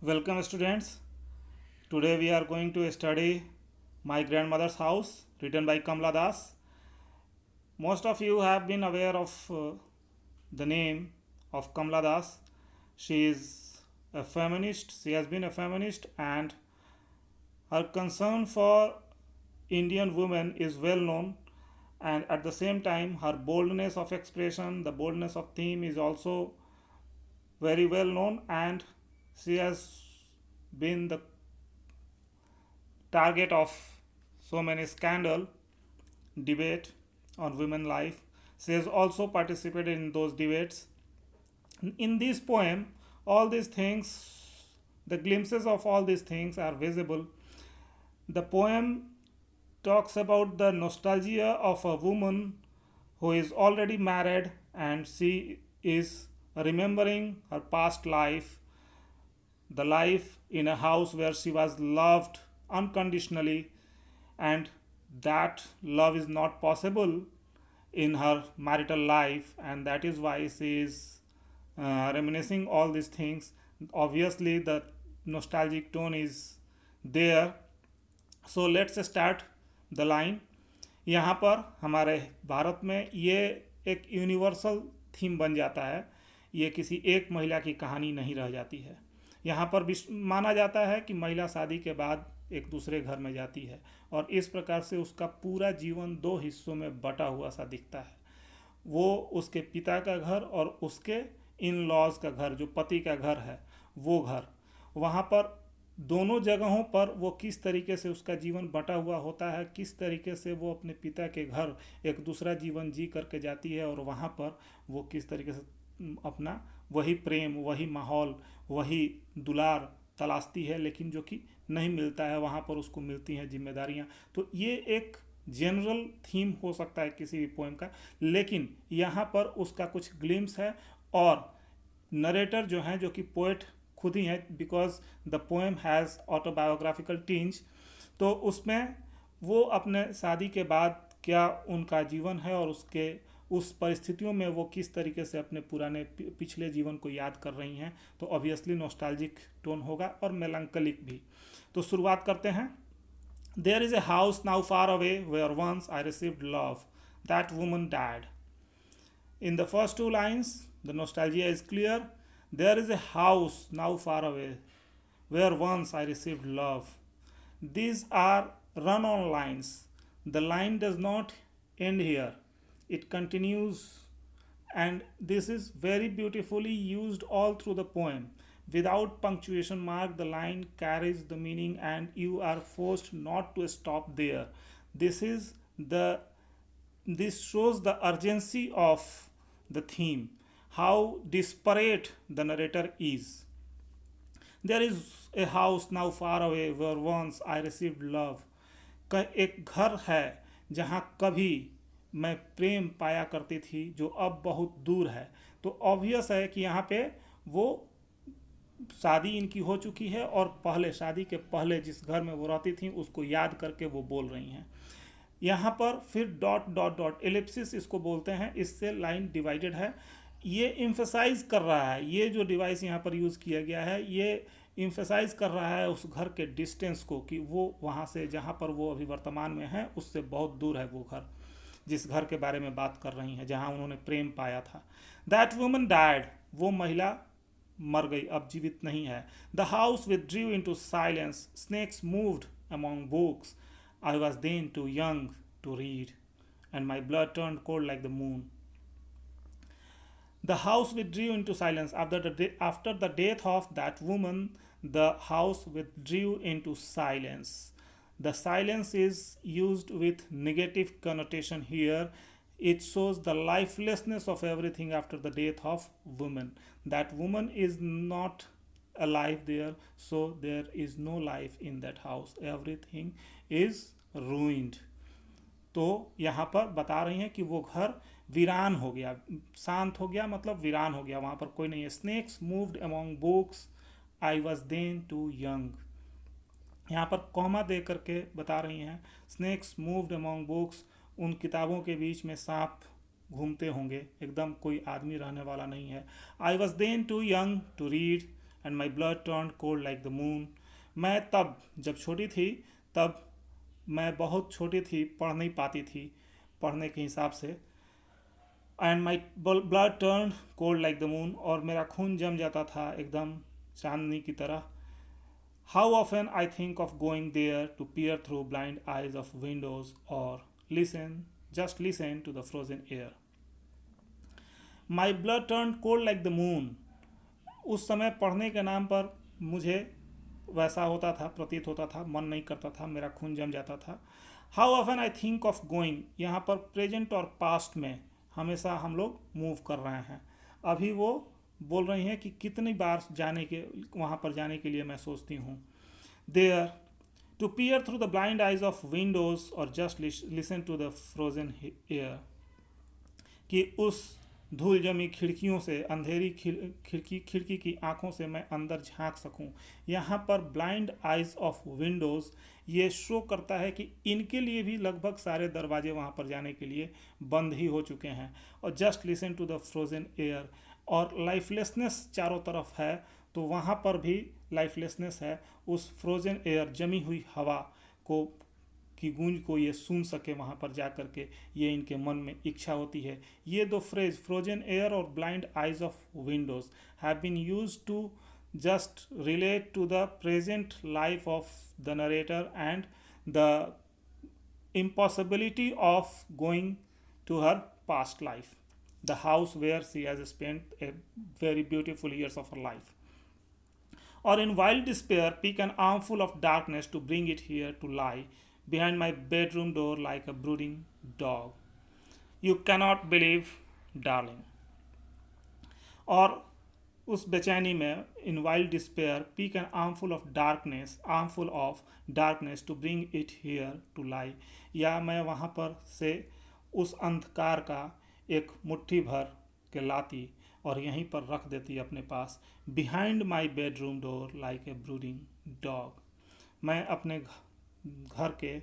Welcome, students. Today we are going to study My Grandmother's House, written by Kamla Das. Most of you have been aware of the name of Kamla Das. She is a feminist. She has been a feminist, and her concern for Indian women is well known. And at the same time, her boldness of expression, the boldness of theme is also very well known, and she has been the target of so many scandal debate on women life. She has also participated in those debates. In this poem, all these things, the glimpses of all these things are visible. The poem talks about the nostalgia of a woman who is already married, and she is remembering her past life, the life in a house where she was loved unconditionally, and that love is not possible in her marital life, and that is why she is reminiscing all these things. Obviously the nostalgic tone is there. So let's start the line. यहाँ पर हमारे भारत में ये एक universal theme बन जाता है, ये किसी एक महिला की कहानी नहीं रह जाती है। यहाँ पर माना जाता है कि महिला शादी के बाद एक दूसरे घर में जाती है, और इस प्रकार से उसका पूरा जीवन दो हिस्सों में बटा हुआ सा दिखता है। वो उसके पिता का घर और उसके इन लॉज का घर, जो पति का घर है वो घर, वहाँ पर दोनों जगहों पर वो किस तरीके से उसका जीवन बटा हुआ होता है, किस तरीके से वो अपने पिता के घर एक दूसरा जीवन जी करके जाती है, और वहाँ पर वो किस तरीके से अपना वही प्रेम, वही माहौल, वही दुलार तलाशती है, लेकिन जो कि नहीं मिलता है। वहाँ पर उसको मिलती हैं जिम्मेदारियाँ। तो ये एक जनरल थीम हो सकता है किसी भी पोएम का, लेकिन यहाँ पर उसका कुछ ग्लिम्स है। और नरेटर जो हैं, जो कि पोएट खुद ही हैं, because the poem has autobiographical tinge, तो उसमें वो अपने शादी के बाद क्या उनका जीवन है और उसके उस परिस्थितियों में वो किस तरीके से अपने पुराने पिछले जीवन को याद कर रही हैं। तो ऑब्वियसली नॉस्टैल्जिक टोन होगा और मेलंकलिक भी। तो शुरुआत करते हैं। There is a house now far away where once I received love. That woman died. In the first two lines, the nostalgia is clear. There is a house now far away where once I received love. These are run on lines. The line does not end here, it continues, and this is very beautifully used all through the poem. Without punctuation mark, the line carries the meaning, and you are forced not to stop there. This is the this shows the urgency of the theme, how desperate the narrator is. There is a house now far away where once I received love. एक घर है जहाँ कभी मैं प्रेम पाया करती थी, जो अब बहुत दूर है। तो ऑब्वियस है कि यहाँ पे वो शादी इनकी हो चुकी है, और पहले शादी के पहले जिस घर में वो रहती थी उसको याद करके वो बोल रही हैं। यहाँ पर फिर डॉट डॉट डॉट एलिप्सिस इसको बोलते हैं, इससे लाइन डिवाइडेड है। ये इम्फेसाइज कर रहा है, ये जो डिवाइस यहाँ पर यूज़ किया गया है ये इम्फेसाइज कर रहा है उस घर के डिस्टेंस को, कि वो वहाँ से जहाँ पर वो अभी वर्तमान में है उससे बहुत दूर है वो घर, जिस घर के बारे में बात कर रही हैं जहाँ उन्होंने प्रेम पाया था। दैट वुमन डाइड, वो महिला मर गई, अब जीवित नहीं है। The house withdrew into silence, snakes moved among books, I was then too young to read, and my blood turned cold like the moon. The house withdrew into silence. After the death of that woman, the house withdrew into silence. The silence is used with negative connotation here. It shows the lifelessness of everything after the death of woman. That woman is not alive there, so there is no life in that house. Everything is ruined. तो यहाँ पर बता रही हैं कि वो घर वीरान हो गया, शांत हो गया, मतलब वीरान हो गया, वहाँ पर कोई नहीं है। Snakes moved among books, I was then too young. यहाँ पर कॉमा दे करके बता रही हैं, स्नेक्स मूव्ड अमॉन्ग बुक्स, उन किताबों के बीच में सांप घूमते होंगे, एकदम कोई आदमी रहने वाला नहीं है। I was then too young to read, and my blood turn cold like the moon. मैं तब जब छोटी थी, तब मैं बहुत छोटी थी, पढ़ नहीं पाती थी पढ़ने के हिसाब से। And my blood turn cold like the moon, और मेरा खून जम जाता था एकदम चांदनी की तरह। How often I think of going there to peer through blind eyes of windows और listen to the frozen air. My blood turn cold like the moon, उस समय पढ़ने के नाम पर मुझे वैसा होता था, प्रतीत होता था, मन नहीं करता था, मेरा खून जम जाता था। How often I think of going, यहाँ पर प्रेजेंट और पास्ट में हमेशा हम लोग मूव कर रहे हैं। अभी वो बोल रही हैं कि कितनी बार वहाँ पर जाने के लिए मैं सोचती हूँ। There to peer through the blind eyes of windows और just listen to the frozen air, कि उस धूल जमी खिड़कियों से, अंधेरी खिड़की की आंखों से मैं अंदर झांक सकूं। यहाँ पर ब्लाइंड आइज ऑफ विंडोज़ ये शो करता है कि इनके लिए भी लगभग सारे दरवाजे वहाँ पर जाने के लिए बंद ही हो चुके हैं। और just listen to the frozen air, और लाइफलेसनेस चारों तरफ है, तो वहाँ पर भी लाइफलेसनेस है। उस फ्रोजन एयर, जमी हुई हवा को की गूंज को ये सुन सके वहाँ पर जा कर के, ये इनके मन में इच्छा होती है। ये दो फ्रेज, फ्रोजन एयर और blind eyes of windows, have been used to just relate to the present life of the narrator and the impossibility of going to her past life, the house where she has spent a very beautiful years of her life. Or in wild despair, pick an armful of darkness to bring it here to lie behind my bedroom door like a brooding dog. You cannot believe, darling. और उस बेचैनी में, in wild despair, pick an armful of darkness to bring it here to lie, या मैं वहाँ पर से उस अंधकार का एक मुट्ठी भर के लाती और यहीं पर रख देती अपने पास। Behind my bedroom door like a brooding dog, मैं अपने घर के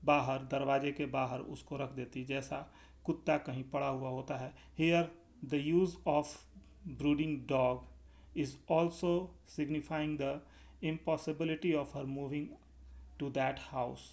बाहर, दरवाजे के बाहर उसको रख देती जैसा कुत्ता कहीं पड़ा हुआ होता है। Here the use of brooding dog is also signifying the impossibility of her moving to that house.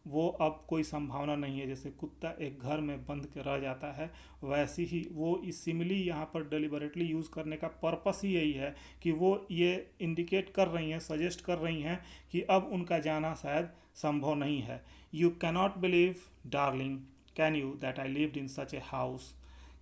वो अब कोई संभावना नहीं है, जैसे कुत्ता एक घर में बंद के रह जाता है, वैसी ही वो इस सिमिली यहाँ पर डेलिबरेटली यूज़ करने का पर्पस ही यही है कि वो ये इंडिकेट कर रही हैं, सजेस्ट कर रही हैं कि अब उनका जाना शायद संभव नहीं है। You cannot believe darling, can you, that I lived in such a house,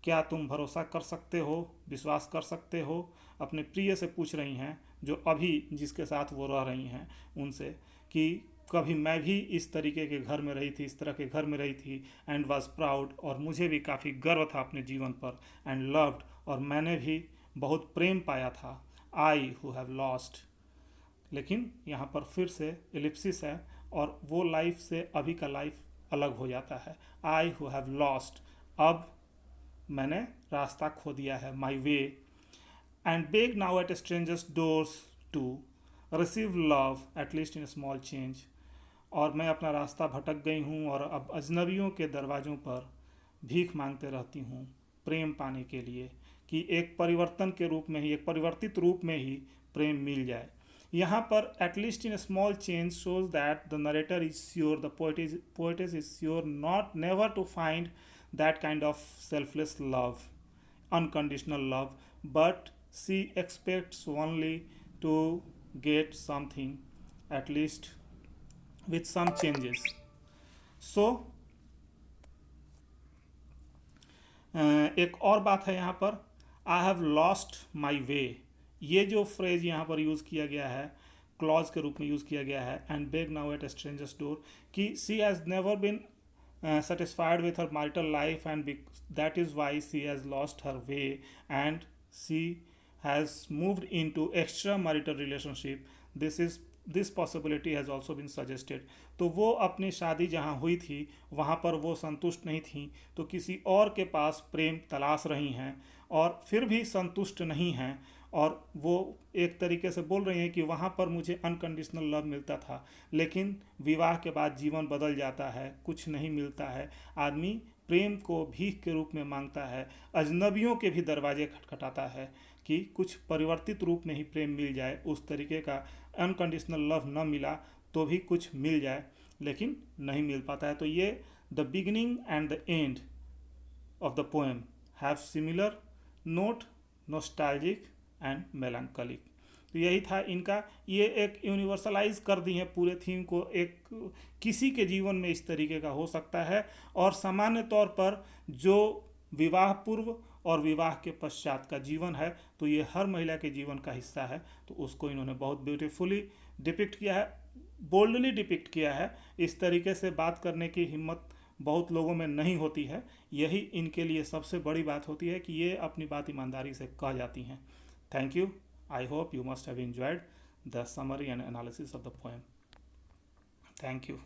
क्या तुम भरोसा कर सकते हो, विश्वास कर सकते हो, अपने प्रिय से पूछ रही हैं, जो अभी जिसके साथ वो रह रही हैं उनसे, कि कभी मैं भी इस तरीके के घर में रही थी, इस तरह के घर में रही थी, एंड वॉज प्राउड, और मुझे भी काफ़ी गर्व था अपने जीवन पर, एंड लव्ड, और मैंने भी बहुत प्रेम पाया था, आई हु हैव लॉस्ट। लेकिन यहाँ पर फिर से एलिप्सिस है, और वो लाइफ से अभी का लाइफ अलग हो जाता है। आई हु हैव लॉस्ट, अब मैंने रास्ता खो दिया है, my way, and beg now at strangers doors to receive love at least in small change, और मैं अपना रास्ता भटक गई हूँ और अब अजनबियों के दरवाज़ों पर भीख मांगते रहती हूँ प्रेम पाने के लिए, कि एक परिवर्तन के रूप में ही, एक परिवर्तित रूप में ही प्रेम मिल जाए। यहाँ पर at least in small change shows that the narrator is sure, the poetess is sure not never to find that kind of selfless love, unconditional love, but she expects only to get something, at least with some changes. So एक और बात है यहाँ पर, I have lost my way, ये जो phrase यहाँ पर यूज़ किया गया है, क्लॉज के रूप में यूज़ किया गया है, and beg now at a stranger's door, कि she has never been satisfied with her marital life, and that is why she has lost her way and she has moved into extramarital relationship. This possibility has also been suggested. तो वो अपनी शादी जहाँ हुई थी वहाँ पर वो संतुष्ट नहीं थी, तो किसी और के पास प्रेम तलाश रही हैं और फिर भी संतुष्ट नहीं हैं, और वो एक तरीके से बोल रही हैं कि वहाँ पर मुझे अनकंडीशनल लव मिलता था, लेकिन विवाह के बाद जीवन बदल जाता है, कुछ नहीं मिलता है, आदमी प्रेम को भीख के रूप में मांगता है, अजनबियों के भी दरवाजे खटखटाता है कि कुछ परिवर्तित रूप में ही प्रेम मिल जाए, उस तरीके का अनकंडीशनल लव न मिला तो भी कुछ मिल जाए, लेकिन नहीं मिल पाता है। तो ये the beginning and the end of the poem have similar note, nostalgic and melancholic। तो यही था इनका, ये एक यूनिवर्सलाइज कर दी है पूरे थीम को, एक किसी के जीवन में इस तरीके का हो सकता है, और सामान्य तौर पर जो विवाह पूर्व और विवाह के पश्चात का जीवन है तो ये हर महिला के जीवन का हिस्सा है। तो उसको इन्होंने बहुत ब्यूटीफुली डिपिक्ट किया है, बोल्डली डिपिक्ट किया है। इस तरीके से बात करने की हिम्मत बहुत लोगों में नहीं होती है, यही इनके लिए सबसे बड़ी बात होती है कि ये अपनी बात ईमानदारी से कह जाती हैं। Thank you. I hope you must have enjoyed the summary and analysis of the poem. Thank you.